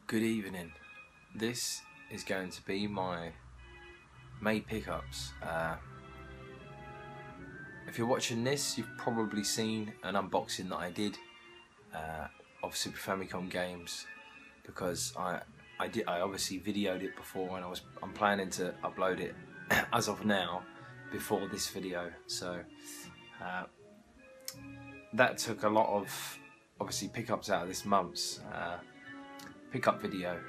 Good evening. This is going to be my May pickups. If you're watching this, you've probably seen an unboxing that I did of Super Famicom games, because I obviously videoed it before, and I'm planning to upload it as of now before this video. So that took a lot of obviously pickups out of this month's pickup video.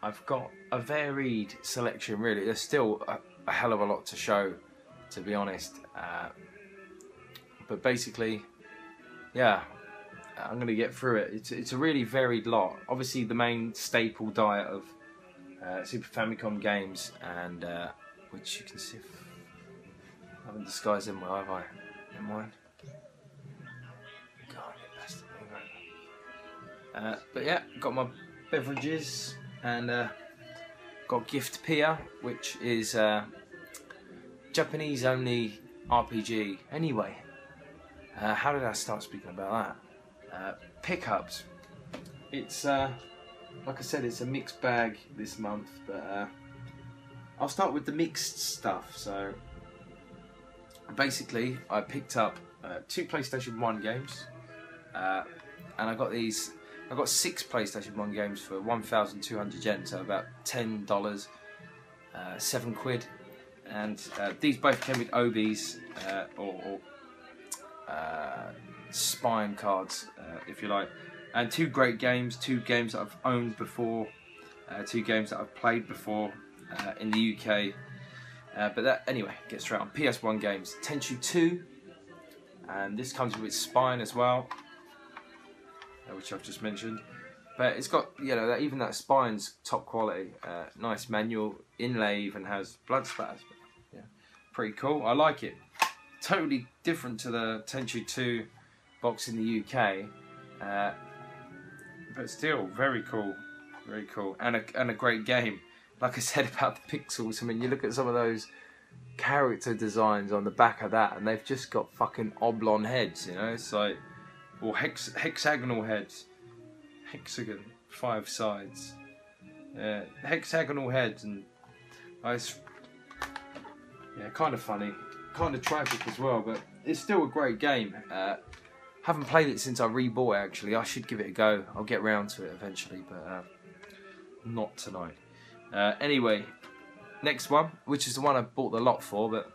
I've got a varied selection, really. There's still a hell of a lot to show, to be honest, but basically, yeah, I'm going to get through it. It's a really varied lot. Obviously the main staple diet of Super Famicom games, and which you can see, I haven't disguised them well, have I? In mine. But yeah, got my beverages, and got Gift Pia, which is Japanese only RPG. Anyway, how did I start speaking about that? Pickups. It's like I said, it's a mixed bag this month, but I'll start with the mixed stuff. So basically, I picked up 2 PlayStation 1 games, and I got 6 PlayStation 1 games for 1,200 yen, so about $10, 7 quid. And these both came with OBs, or spine cards, if you like. And 2 great games, 2 games that I've owned before, 2 games that I've played before in the UK. But that, anyway, get straight on. PS1 games, Tenchu 2, and this comes with spine as well, which I've just mentioned, but it's got, you know, even that spine's top quality. Nice manual inlay, even has blood splatters. Yeah, pretty cool. I like it. Totally different to the Tenchu 2 box in the UK, but still very cool, very cool, and a great game. Like I said about the pixels, I mean, you look at some of those character designs on the back of that, and they've just got fucking oblong heads, you know. It's like, or hexagonal heads, hexagon, 5 sides, hexagonal heads, and it's, yeah, kind of funny, kind of tragic as well, but it's still a great game. Haven't played it since I rebought it, actually. I should give it a go. I'll get round to it eventually, but not tonight. Anyway, next one, which is the one I bought the lot for, but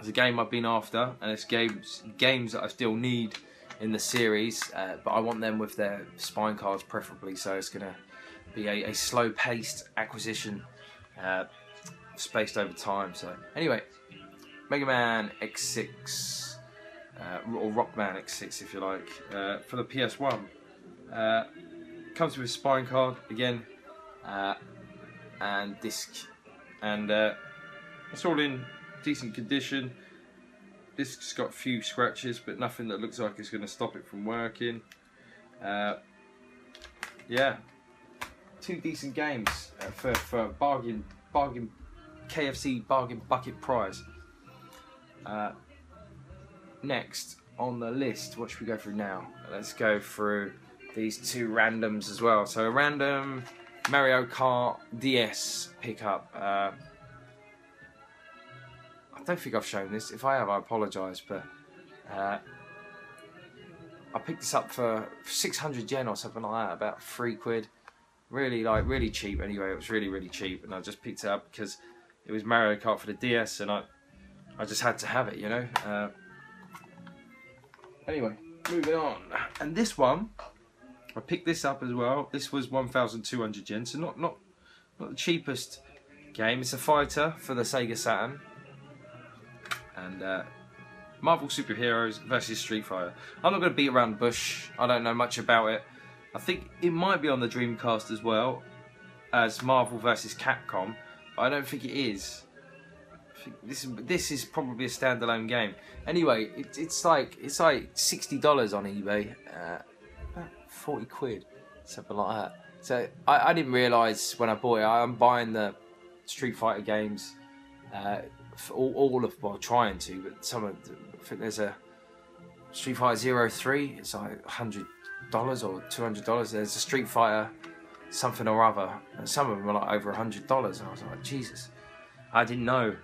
it's a game I've been after, and it's games that I still need in the series, but I want them with their spine cards preferably, so it's going to be a slow-paced acquisition, spaced over time. So anyway, Mega Man X6, or Rockman X6 if you like, for the PS1. Comes with a spine card again, and disc, and it's all in decent condition. Disc's got a few scratches, but nothing that looks like it's going to stop it from working. Yeah, 2 decent games for bargain KFC bargain bucket prize. Next on the list, what should we go through now? Let's go through these 2 randoms as well. So a random Mario Kart DS pickup. I don't think I've shown this. If I have, I apologise, but I picked this up for 600 yen or something like that, about 3 quid. Really cheap. Anyway, it was really cheap, and I just picked it up because it was Mario Kart for the DS, and I just had to have it, you know. Anyway, moving on. And this one, I picked this up as well. This was 1,200 yen, so not the cheapest game. It's a fighter for the Sega Saturn. And Marvel Superheroes versus Street Fighter. I'm not going to beat around the bush. I don't know much about it. I think it might be on the Dreamcast as well as Marvel versus Capcom, but I don't think it is. I think this is probably a standalone game. Anyway, it's like $60 on eBay, about 40 quid, something like that. So I didn't realise when I bought it. I'm buying the Street Fighter games. All of, well, trying to, but some of the, I think there's a Street Fighter 03, it's like 100 or $200. There's a Street Fighter something or other, and some of them are like over $100. And I was like, Jesus, I didn't know.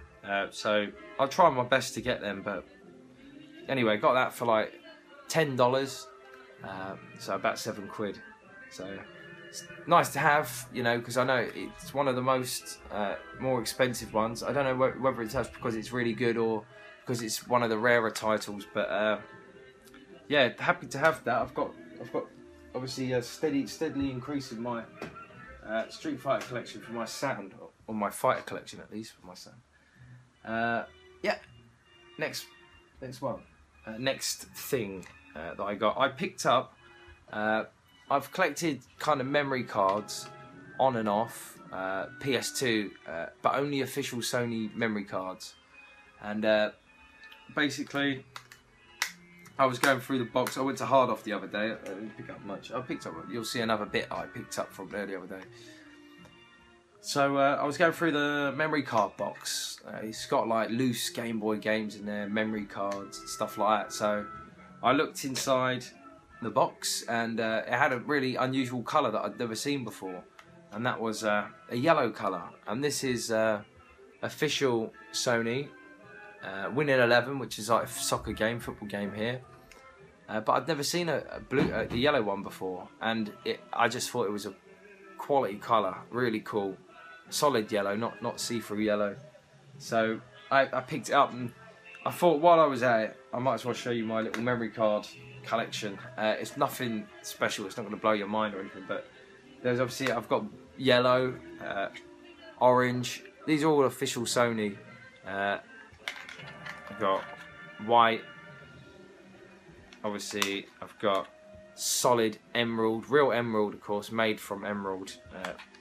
So I'll try my best to get them. But anyway, got that for like $10, so about £7. So it's nice to have, you know, because I know it's one of the most more expensive ones. I don't know whether it's just because it's really good or because it's one of the rarer titles, but yeah, happy to have that. I've got obviously steadily increasing my Street Fighter collection for my Saturn, or my fighter collection at least for my Saturn. Yeah, next one, next thing that I picked up. I've collected kind of memory cards on and off PS2, but only official Sony memory cards. And basically, I was going through the box. I went to Hard Off the other day. I didn't pick up much. I picked up. You'll see another bit I picked up from there the other day. So I was going through the memory card box. It's got like loose Game Boy games in there, memory cards, stuff like that. So I looked inside the box, and it had a really unusual colour that I'd never seen before, and that was a yellow colour. And this is official Sony Winning 11, which is like a soccer game, football game here. But I'd never seen a yellow one before, and I just thought it was a quality colour, really cool, solid yellow, not see-through yellow. So I picked it up, and I thought while I was at it, I might as well show you my little memory card collection. It's nothing special, it's not going to blow your mind or anything, but there's obviously, I've got yellow, orange, these are all official Sony. I've got white, obviously I've got solid emerald, real emerald of course, made from emerald,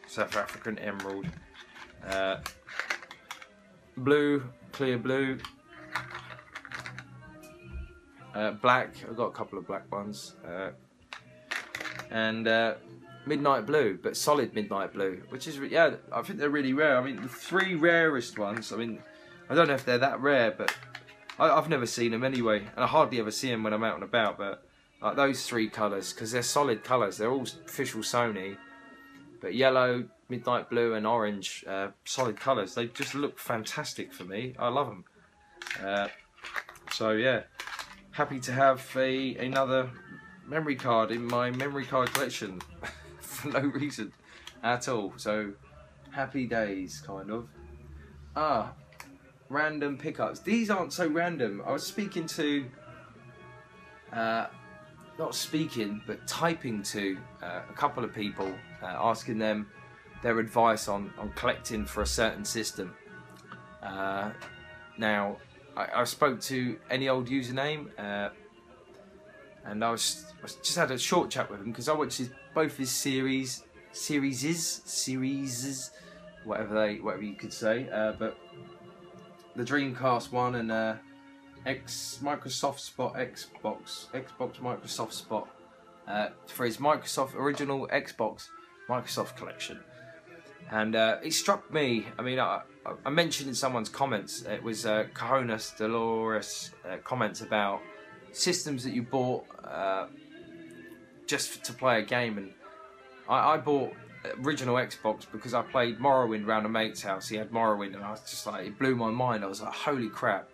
South African emerald, blue, clear blue, black, I've got a couple of black ones, and midnight blue, but solid midnight blue, which is, yeah, I think they're really rare. I mean, the three rarest ones, I mean, I don't know if they're that rare, but I've never seen them anyway, and I hardly ever see them when I'm out and about, but like those three colours, because they're solid colours, they're all official Sony, but yellow, midnight blue and orange, solid colours, they just look fantastic for me. I love them. So yeah, happy to have another memory card in my memory card collection for no reason at all. So happy days, kind of. Random pickups. These aren't so random. I was speaking to, not speaking, but typing to a couple of people, asking them their advice on collecting for a certain system. Now, I spoke to Any Old Username, and I just had a short chat with him because I watched both his series, whatever you could say, but the Dreamcast one and Microsoft Spot Xbox Microsoft Spot for his original Xbox Microsoft collection. And it struck me, I mean, I mentioned in someone's comments, it was Cajonas Dolores comments about systems that you bought just to play a game, and I bought original Xbox because I played Morrowind round a mate's house. He had Morrowind, and I was just like, it blew my mind. I was like, holy crap,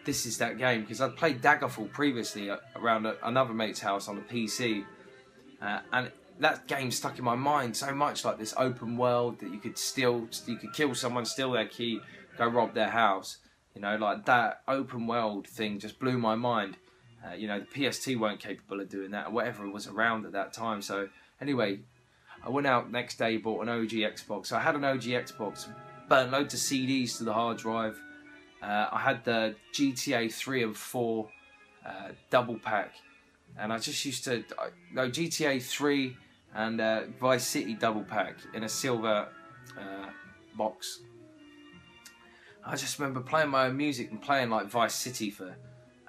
this is that game, because I'd played Daggerfall previously around another mate's house on the PC, and that game stuck in my mind so much, like this open world that you could kill someone, steal their key, go rob their house, you know, like that open world thing just blew my mind. You know, the PS2 weren't capable of doing that, or whatever was around at that time. So anyway, I went out next day, bought an OG Xbox. So I had an OG Xbox, burnt loads of CDs to the hard drive. I had the GTA 3 and 4 double pack, and I just used to GTA 3 and Vice City double pack in a silver box. I just remember playing my own music and playing like Vice City for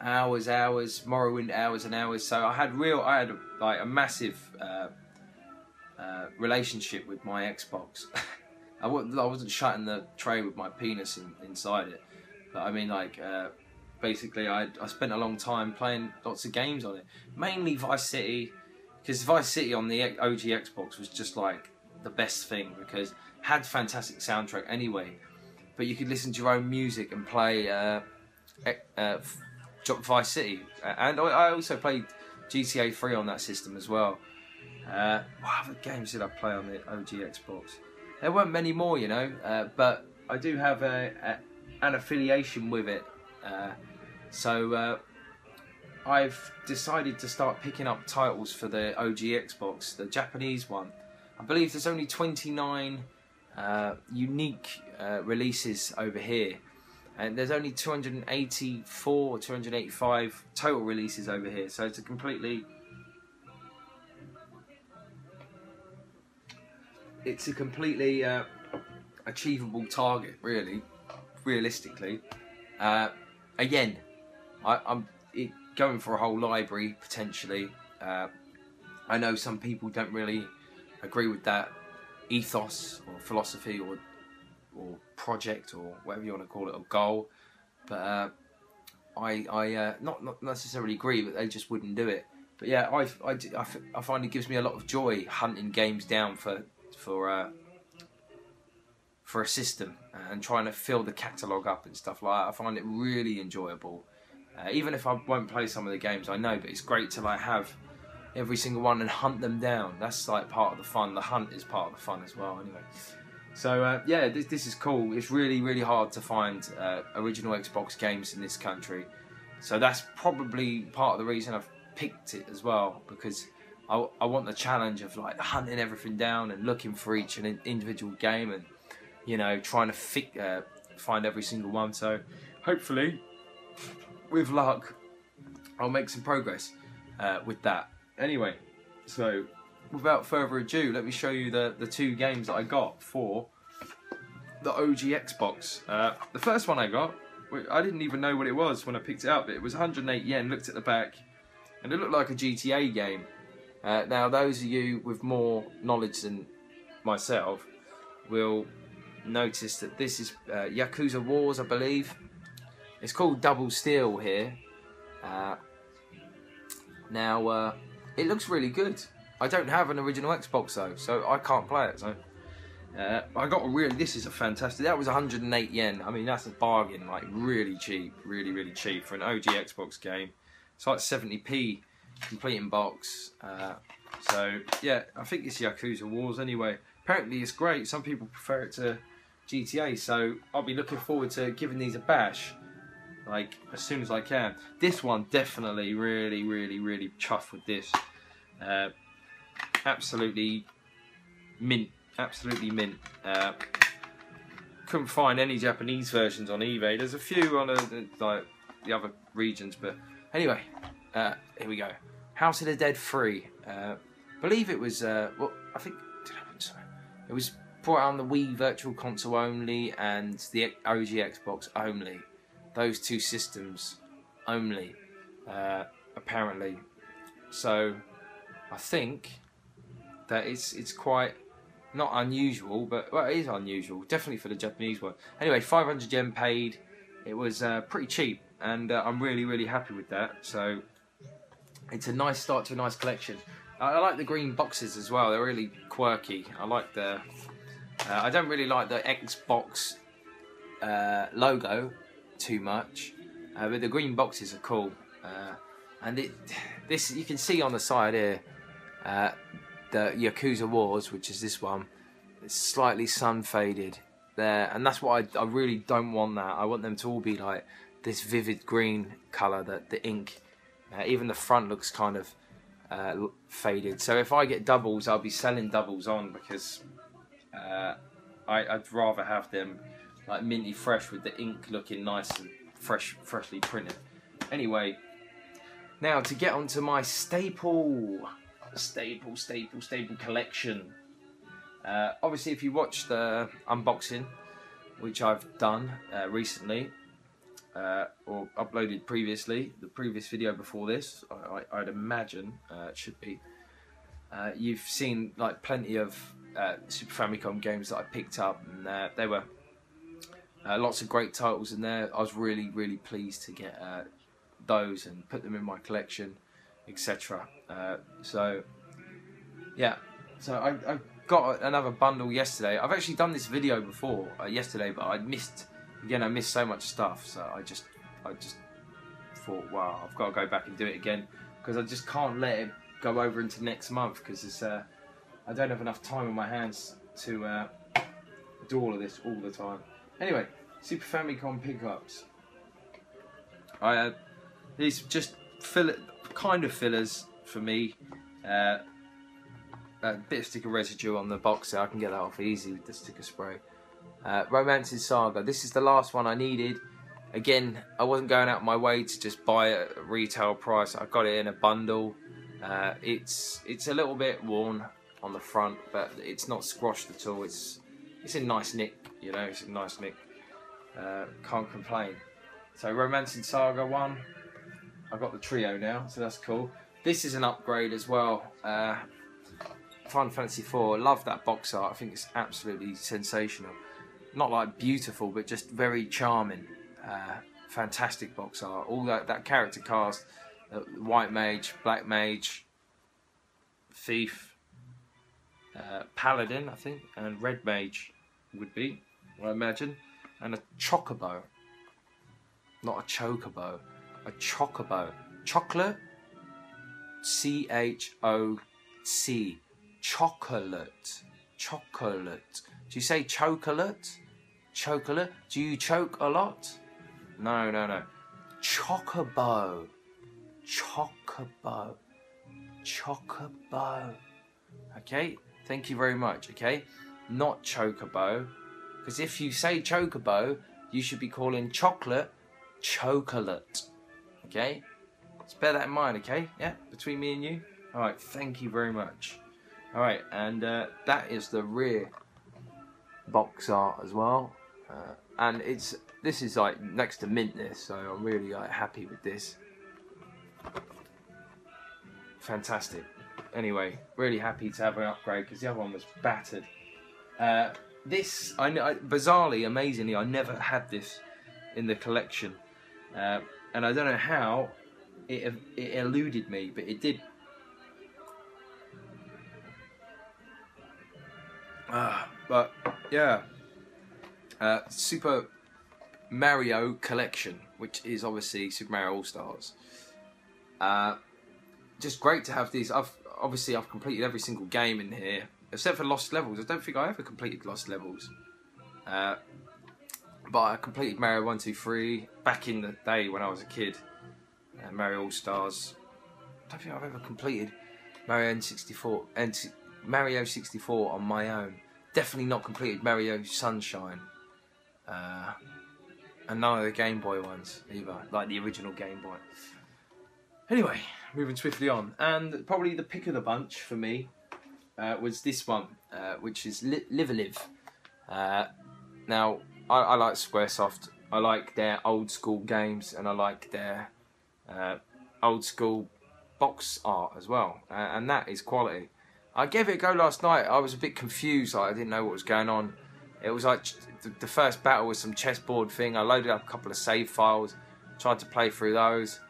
hours, Morrowind hours and hours. So I had like a massive relationship with my Xbox. I wasn't shutting the tray with my penis inside it, but I mean, like, basically I spent a long time playing lots of games on it, mainly Vice City, because Vice City on the OG Xbox was just like the best thing, because it had fantastic soundtrack anyway, but you could listen to your own music and play Vice City, and I also played GTA 3 on that system as well. What other games did I play on the OG Xbox? There weren't many more, you know, but I do have an affiliation with it, so I've decided to start picking up titles for the OG Xbox, the Japanese one. I believe there's only 29 unique releases over here, and there's only 284 or 285 total releases over here, so it's a completely achievable target, really, realistically. Again, I'm going for a whole library potentially. I know some people don't really agree with that ethos or philosophy or project or whatever you want to call it, or goal, but I not necessarily agree, but they just wouldn't do it. But yeah, I find it gives me a lot of joy hunting games down for a system and trying to fill the catalogue up and stuff like that. I find it really enjoyable, even if I won't play some of the games I know, but it's great to like have every single one and hunt them down. That's like part of the fun. The hunt is part of the fun as well, anyway. So yeah, this is cool. It's really hard to find original Xbox games in this country, so that's probably part of the reason I've picked it as well, because I want the challenge of like hunting everything down and looking for each an individual game, and you know, trying to find every single one. So hopefully, with luck, I'll make some progress with that. Anyway, so without further ado, let me show you the two games that I got for the OG Xbox. The first one I got, I didn't even know what it was when I picked it up. It was 108 yen. Looked at the back, and it looked like a GTA game. Now, those of you with more knowledge than myself will notice that this is Yakuza Wars, I believe. It's called Double Steel here. Now, it looks really good. I don't have an original Xbox though, so I can't play it. So I got a really. This is a fantastic. That was 108 yen. I mean, that's a bargain. Like really cheap, really cheap for an OG Xbox game. It's like 70p. Complete in box. So yeah, I think it's Yakuza Wars anyway. Apparently it's great. Some people prefer it to GTA, so I'll be looking forward to giving these a bash, like as soon as I can. This one definitely really chuffed with this. Absolutely mint. Couldn't find any Japanese versions on eBay. There's a few on like the other regions, but anyway, here we go. House of the Dead 3. Believe it was, well, I think, it was brought out on the Wii Virtual Console only and the OG Xbox only. Those two systems only, apparently. So, I think that it's quite, not unusual, but, well, it is unusual, definitely for the Japanese one. Anyway, 500 yen paid. It was pretty cheap, and I'm really happy with that. So, it's a nice start to a nice collection. I like the green boxes as well. They're really quirky. I like the. I don't really like the Xbox logo too much, but the green boxes are cool. And this you can see on the side here, the Yakuza Wars, which is this one. It's slightly sun faded there, and that's what I really don't want. That I want them to all be like this vivid green colour, that the ink. Even the front looks kind of faded. So if I get doubles, I'll be selling doubles on, because I'd rather have them like minty fresh with the ink looking nice and freshly printed. Anyway, now to get onto my staple collection. Obviously, if you watched the unboxing, which I've done recently, or uploaded previously, the previous video before this, I'd imagine it should be. You've seen like plenty of Super Famicom games that I picked up, and there were lots of great titles in there. I was really pleased to get those and put them in my collection, etc. So yeah, so I got another bundle yesterday. I've actually done this video before yesterday, but I missed so much stuff. So I just thought, wow, I've got to go back and do it again, because I just can't let it go over into next month, because it's I don't have enough time on my hands to do all of this all the time. Anyway, Super Famicom pickups. These just kind of fillers for me. A bit of sticker residue on the box there. I can get that off easy with the sticker spray. Romance's Saga. This is the last one I needed. Again, I wasn't going out of my way to just buy it at retail price. I got it in a bundle. It's a little bit worn on the front, but it's not squashed at all. It's in nice nick, you know. It's in nice nick. Can't complain. So Romancing Saga 1. I got the trio now, so that's cool. This is an upgrade as well. Final Fantasy IV. Love that box art. I think it's absolutely sensational. Not like beautiful, but just very charming. Fantastic box art. All that character cast. White Mage, Black Mage, Thief, Paladin, I think, and Red Mage would be, I imagine, and a Chocobo. Not a Chocobo, a Chocobo. Chocolate, C-H-O-C, chocolate, chocolate. Do you say chocolate? Chocolate? Do you choke a lot? No, no, no. Chocobo. Chocobo. Chocobo. Okay? Thank you very much, okay? Not chocobo. Because if you say chocobo, you should be calling chocolate chocolate. Okay? Let's bear that in mind, okay? Yeah? Between me and you? Alright, thank you very much. Alright, and that is the rear box art as well. And this is like next to mint, this, so I'm really like happy with this. Fantastic. Anyway, really happy to have an upgrade, because the other one was battered. This, bizarrely, amazingly, I never had this in the collection, and I don't know how it eluded me, but it did. But yeah, Super Mario Collection, which is obviously Super Mario All Stars. Just great to have these. I've completed every single game in here, except for Lost Levels. I don't think I ever completed Lost Levels. But I completed Mario 1, 2, 3 back in the day when I was a kid. Mario All Stars. I don't think I've ever completed Mario N64 and Mario 64 on my own. Definitely not completed Mario Sunshine. And none of the Game Boy ones either, like the original Game Boy. Anyway, moving swiftly on, and probably the pick of the bunch for me was this one, which is Live a Live. Now, I like Squaresoft. I like their old school games, and I like their old school box art as well, and that is quality. I gave it a go last night. I was a bit confused. I didn't know what was going on. It was like the first battle was some chessboard thing. I loaded up a couple of save files, tried to play through those,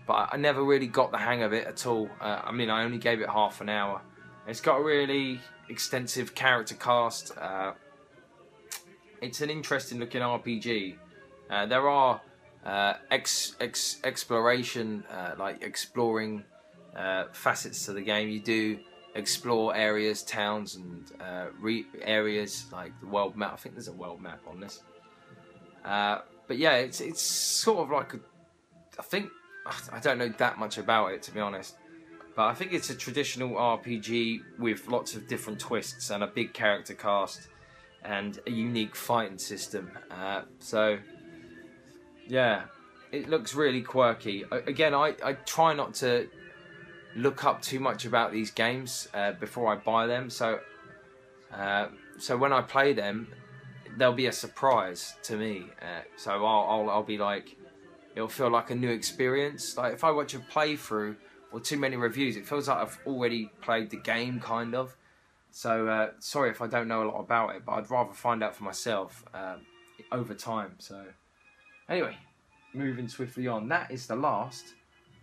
but I never really got the hang of it at all. I mean, I only gave it half an hour. It's got a really extensive character cast. It's an interesting looking RPG. There are exploration, like exploring facets to the game. You do explore areas, towns, and areas like the world map. I think there's a world map on this. But yeah, it's sort of like I don't know that much about it, to be honest. But I think it's a traditional RPG with lots of different twists and a big character cast and a unique fighting system. So yeah, it looks really quirky. Again, I try not to look up too much about these games before I buy them, so when I play them, they'll be a surprise to me. So I'll be like, it'll feel like a new experience. Like if I watch a playthrough or too many reviews, it feels like I've already played the game, kind of. So sorry if I don't know a lot about it, but I'd rather find out for myself over time. So anyway, moving swiftly on. That is the last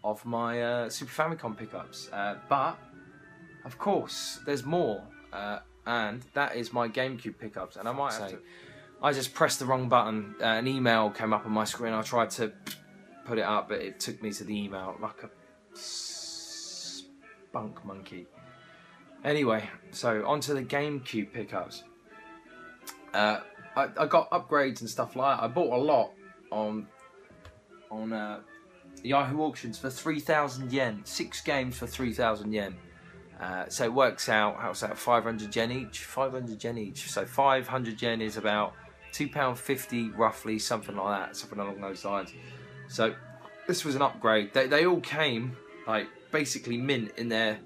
of my Super Famicom pickups, but of course, there's more, and that is my GameCube pickups. And I might have to. I just pressed the wrong button. An email came up on my screen. I tried to put it up, but it took me to the email like a spunk monkey. Anyway, so onto the GameCube pickups. I got upgrades and stuff like that. I bought a lot on Yahoo auctions for 3,000 yen. 6 games for 3,000 yen. So it works out, how's that, 500 yen each? 500 yen each. So 500 yen is about £2.50 roughly, something like that, something along those lines. So this was an upgrade. They all came like basically mint in their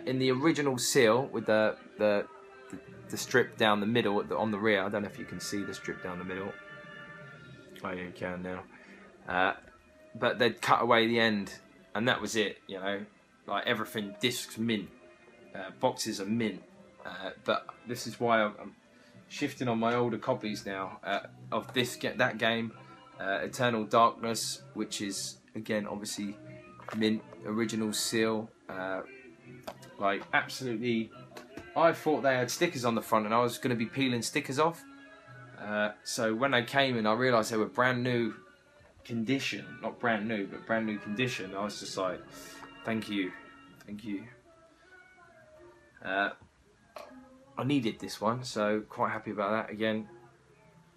in the original seal with the strip down the middle on the rear. I don't know if you can see the strip down the middle. Oh, yeah, you can now. But they'd cut away the end, and that was it. You know, like everything, discs mint, boxes are mint. But this is why I'm shifting on my older copies now of that game, Eternal Darkness, which is again obviously mint, original seal. Like absolutely, I thought they had stickers on the front, and I was going to be peeling stickers off. So when they came in, I realised they were brand new condition, not brand new, but brand new condition. I was just like, thank you, thank you. I needed this one, so quite happy about that. Again,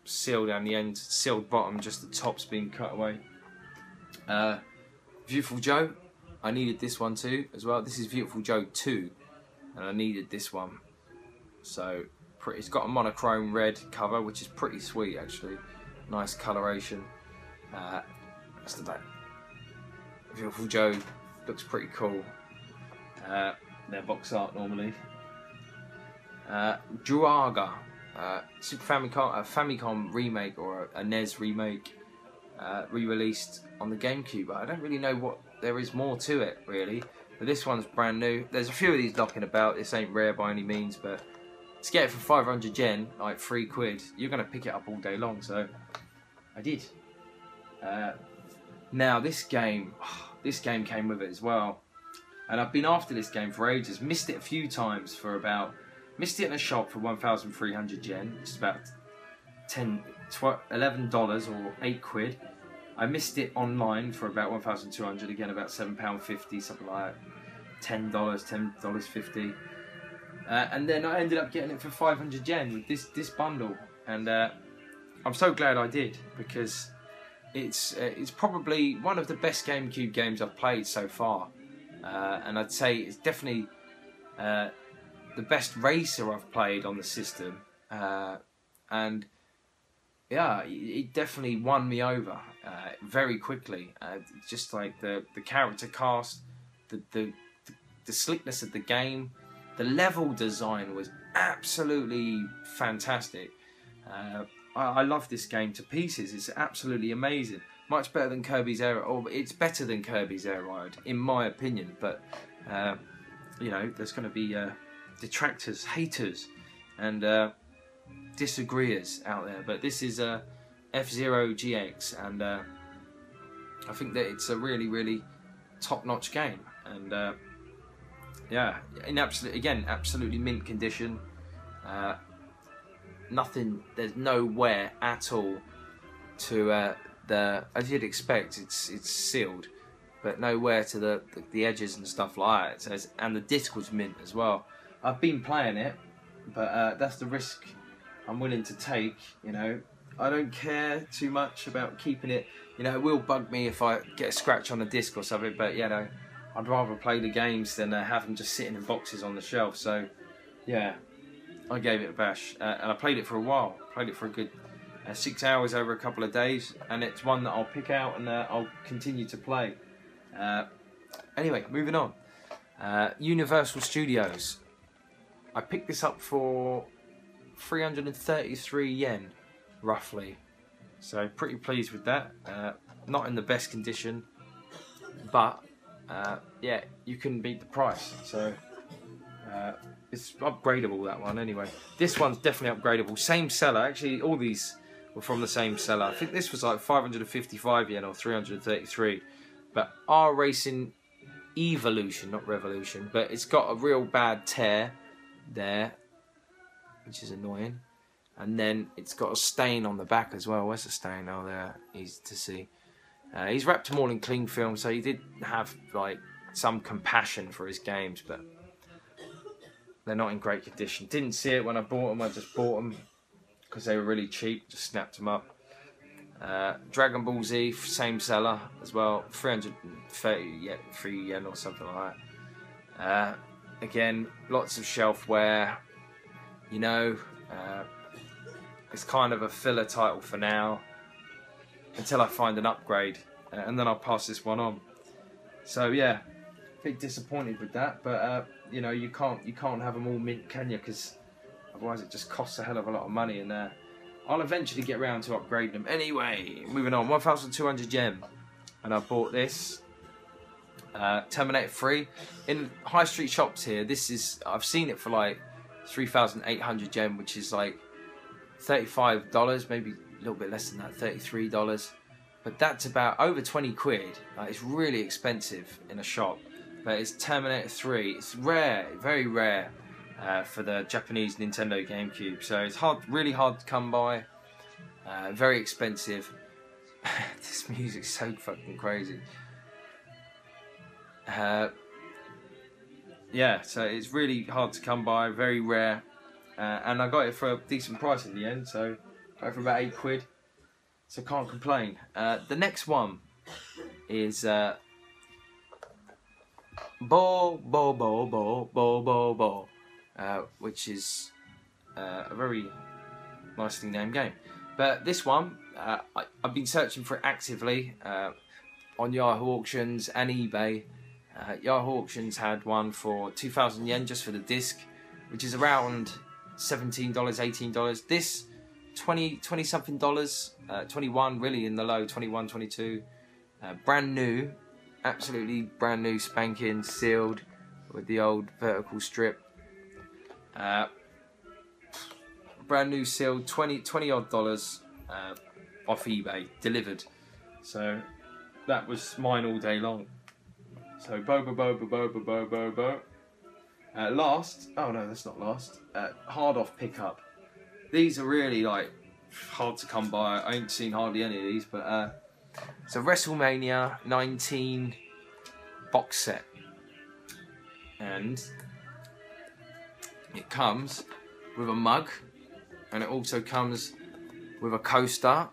sealed down the end, sealed bottom, just the top's being cut away. Beautiful Joe, I needed this one too as well. This is Beautiful Joe 2, and I needed this one. So it's got a monochrome red cover, which is pretty sweet actually. Nice coloration. That's the back. Beautiful Joe looks pretty cool. Their box art normally. Druaga, Super Famicom, a Famicom remake or a NES remake, re-released on the GameCube. I don't really know what there is more to it really, but this one's brand new. There's a few of these knocking about. This ain't rare by any means, but to get it for 500 yen, like £3, you're gonna pick it up all day long. So I did. Now this game came with it as well, and I've been after this game for ages. Missed it a few times for about. Missed it in a shop for 1,300 yen, which is about $11 or £8. I missed it online for about 1,200, again about £7.50, something like that. $10.50. And then I ended up getting it for 500 yen with this bundle, and I'm so glad I did, because it's probably one of the best GameCube games I've played so far, and I'd say it's definitely the best racer I've played on the system, and yeah, it definitely won me over very quickly. Just like the character cast, the slickness of the game, the level design was absolutely fantastic. I love this game to pieces. It's absolutely amazing. Much better than Kirby's Air, or it's better than Kirby's Air Ride in my opinion. But you know, there's going to be detractors, haters, and disagreeers out there. But this is F-Zero GX, and I think that it's a really, really top-notch game. And yeah, in absolutely mint condition. Nothing. There's no wear at all to as you'd expect. It's sealed, but no wear to the edges and stuff like that. It says, and the disc was mint as well. I've been playing it, but that's the risk I'm willing to take. You know, I don't care too much about keeping it. You know, it will bug me if I get a scratch on the disc or something, but you know, I'd rather play the games than have them just sitting in boxes on the shelf. So yeah, I gave it a bash, and I played it for a while. Played it for a good 6 hours over a couple of days, and it's one that I'll pick out and I'll continue to play. Anyway, moving on. Universal Studios. I picked this up for 333 yen, roughly. So pretty pleased with that. Not in the best condition, but yeah, you couldn't beat the price. So it's upgradable, that one anyway. This one's definitely upgradable. Same seller, actually all these were from the same seller. I think this was like 555 yen or 333. But R Racing Evolution, not Revolution, but it's got a real bad tear there, which is annoying. And then it's got a stain on the back as well. Where's the stain? Oh, there, easy to see. He's wrapped them all in cling film, so he did have like some compassion for his games, but they're not in great condition. Didn't see it when I bought them. I just bought them because they were really cheap. Just snapped them up. Dragon Ball Z, same seller as well, 333 yen or something like that. Again, lots of shelf wear. You know, it's kind of a filler title for now, until I find an upgrade, and then I'll pass this one on. So yeah, a bit disappointed with that, but you know, you can't have them all mint, can you? Because otherwise it just costs a hell of a lot of money, and I'll eventually get round to upgrading them. Anyway, moving on, 1,200 yen, and I bought this Terminator 3 in high street shops here. I've seen it for like 3,800 yen, which is like $35, maybe a little bit less than that, $33. But that's about over 20 quid. It's really expensive in a shop. But it's Terminator 3. It's rare, very rare for the Japanese Nintendo Gamecube. So it's really hard to come by. Very expensive. This music's so fucking crazy. Yeah, so it's really hard to come by, very rare. And I got it for a decent price in the end, so got it for about 8 quid. So can't complain. The next one is which is a very nicely named game. But this one, I've been searching for it actively on Yahoo Auctions and eBay. Yahoo Auctions had one for 2,000 yen just for the disc, which is around $17, $18. This 20 something dollars, 21 really in the low, 21, 22. Brand new, absolutely brand new, spanking, sealed with the old vertical strip. Brand new sealed, 20 odd dollars off eBay, delivered. So that was mine all day long. So bo. Last, oh no, that's not last. Hard off pickup. These are really like hard to come by. I ain't seen hardly any of these, but it's a WrestleMania 19 box set, and it comes with a mug, and it also comes with a coaster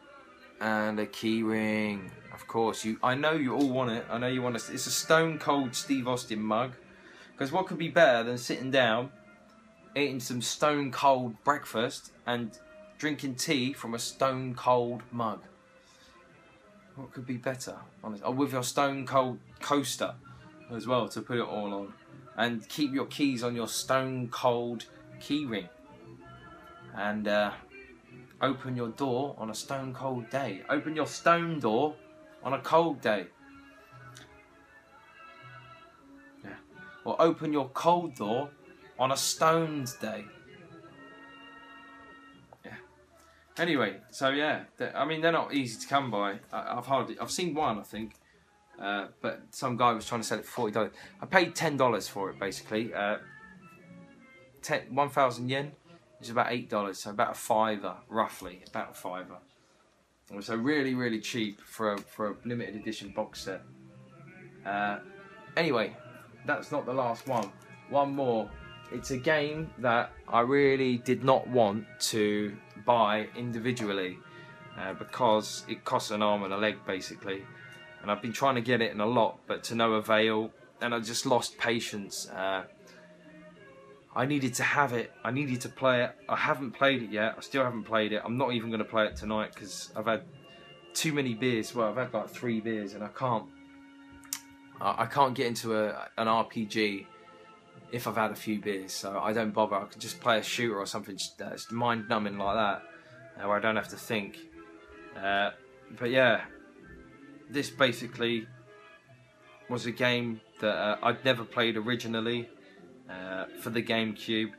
and a key ring. Of course, I know you all want it. I know you want it. It's a Stone Cold Steve Austin mug. Because what could be better than sitting down, eating some Stone Cold breakfast and drinking tea from a Stone Cold mug? What could be better? Honestly. Oh, with your Stone Cold coaster as well to put it all on. And keep your keys on your Stone Cold key ring. And open your door on a Stone Cold day. Open your stone door on a cold day. Or open your cold door on a stoned day. Yeah. Anyway, so yeah, I mean they're not easy to come by. I've seen one, I think, but some guy was trying to sell it for $40. I paid $10 for it basically. 1,000 yen is about $8, so about a fiver roughly, about a fiver. So really, really cheap for a limited edition box set. Anyway. That's not the last one. One more. It's a game that I really did not want to buy individually because it costs an arm and a leg basically. And I've been trying to get it in a lot, but to no avail. And I just lost patience. I needed to have it. I needed to play it. I haven't played it yet. I still haven't played it. I'm not even going to play it tonight because I've had too many beers. Well, I've had like 3 beers and I can't get into an RPG if I've had a few beers, so I don't bother. I can just play a shooter or something that's mind-numbing like that, where I don't have to think. But yeah, this basically was a game that I'd never played originally for the Gamecube.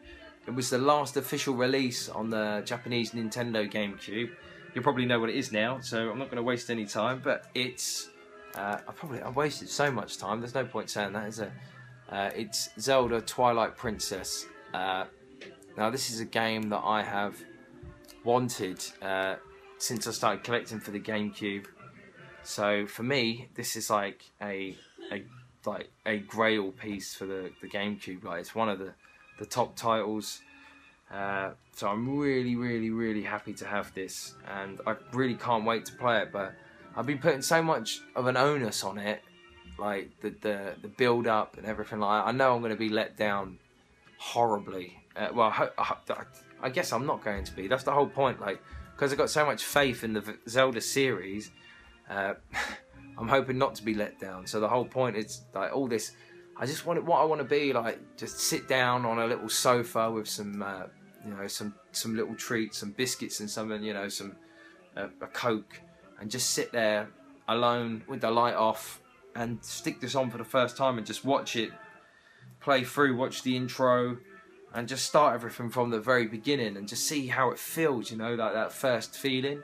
It was the last official release on the Japanese Nintendo Gamecube. You probably know what it is now, so I'm not going to waste any time, but it's I wasted so much time. There's no point saying that, is there? It's Zelda Twilight Princess. Now this is a game that I have wanted since I started collecting for the Gamecube. So for me, this is like a grail piece for the Gamecube. Like, it's one of the top titles. So I'm really happy to have this, and I really can't wait to play it. But I've been putting so much of an onus on it, like the build up and everything like that. I know I'm going to be let down horribly. Well, I guess I'm not going to be. That's the whole point. Like, because I've got so much faith in the Zelda series, I'm hoping not to be let down. So the whole point is like all this. I just want what I want to be like. Just sit down on a little sofa with some, you know, some little treats, some biscuits, and some, you know, some a Coke, and just sit there alone with the light off and stick this on for the first time and just watch it play through, watch the intro, and just start everything from the very beginning and just see how it feels, you know, like that first feeling.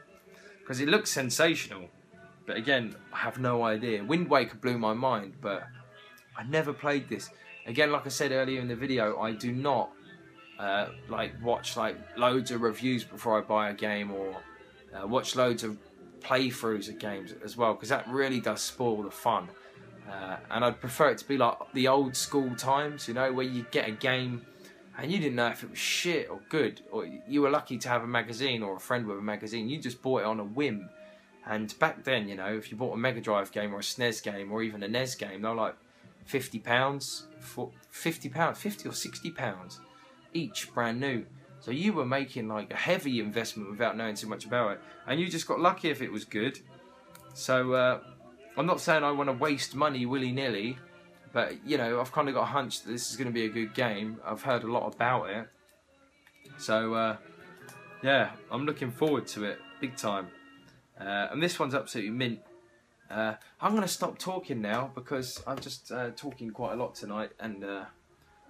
Because it looks sensational, but again, I have no idea. Wind Waker blew my mind, but I never played this. Again, like I said earlier in the video, I do not like watch like loads of reviews before I buy a game, or watch loads of playthroughs of games as well, because that really does spoil the fun. And I'd prefer it to be like the old school times, you know, where you get a game and you didn't know if it was shit or good, or you were lucky to have a magazine or a friend with a magazine. You just bought it on a whim. And back then, you know, if you bought a Mega Drive game or a SNES game or even a NES game, they were like £50, for £50, 50 or £60 each, brand new. So you were making like a heavy investment without knowing too much about it, and you just got lucky if it was good. So I'm not saying I want to waste money willy-nilly, but you know, I've kind of got a hunch that this is going to be a good game. I've heard a lot about it, so yeah, I'm looking forward to it big time. And this one's absolutely mint. I'm going to stop talking now because I'm just talking quite a lot tonight, and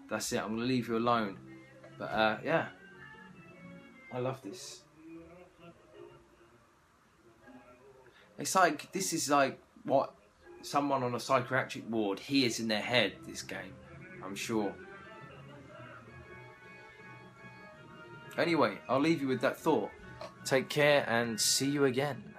that's it. I'm going to leave you alone. But yeah, I love this. It's like, this is like what someone on a psychiatric ward hears in their head, this game, I'm sure. Anyway, I'll leave you with that thought. Take care and see you again.